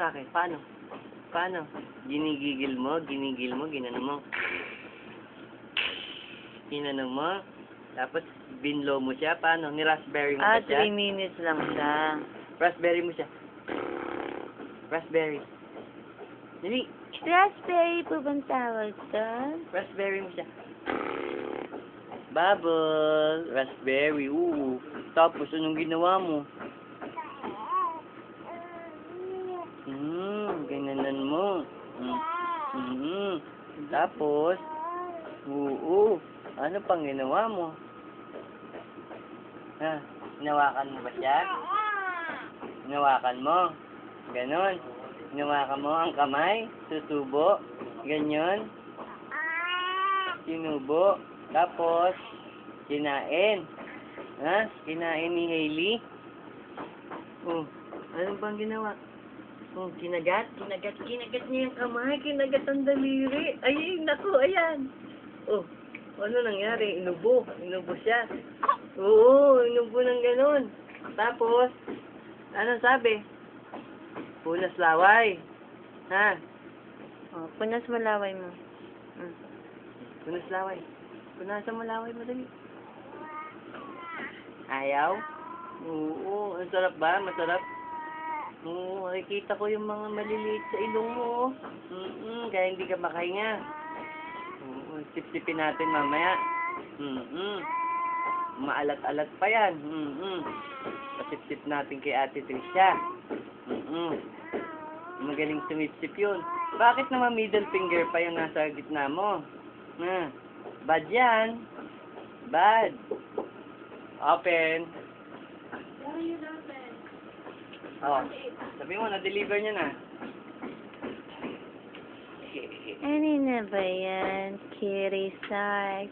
sa akin. Paano? Paano? Ginigigil mo, ginano mo. Ginano mo. Tapos, binlo mo siya. Paano? Ni-raspberry mo ba siya? 3 minutes lang siya. Raspberry mo siya. Raspberry. Dali. Raspberry po bang tawag doon? Raspberry mo siya. Bubble. Raspberry. Tapos, anong ginawa mo? Gananan mo. Tapos, ano pang ginawa mo? Ha? Hinawakan mo ba siya? Hinawakan mo. Ganon. Hinawakan mo ang kamay. Susubo. Ganyan. Sinubo. Tapos, kinain. Ha? Kinain ni Hailey. Ano bang ginawa? Kinagat niya yung kamay, kinagat ang daliri. Ay, naku, ayan. Ano nangyari? Inubo siya. Oo, inubo ng ganon. Tapos, ano sabi? Punas laway. Ha? Punas mo laway mo. Punas laway. Punasan mo laway mo, dali. Ayaw? Oo, ang sarap ba? Masarap? Oo, nakikita ko yung mga maliliit sa ilong mo. Kaya hindi ka makahinga. Oo, sip-sipin natin mamaya. Maalat-alat pa yan. Pasip-sip natin kay Ate Tricia. Magaling sumip-sip yun. Bakit naman middle finger pa yung nasa gitna mo? Bad yan. Bad. Open. Sabi mo, na-deliver niya na. Ano na ba yan? Kitty Sark.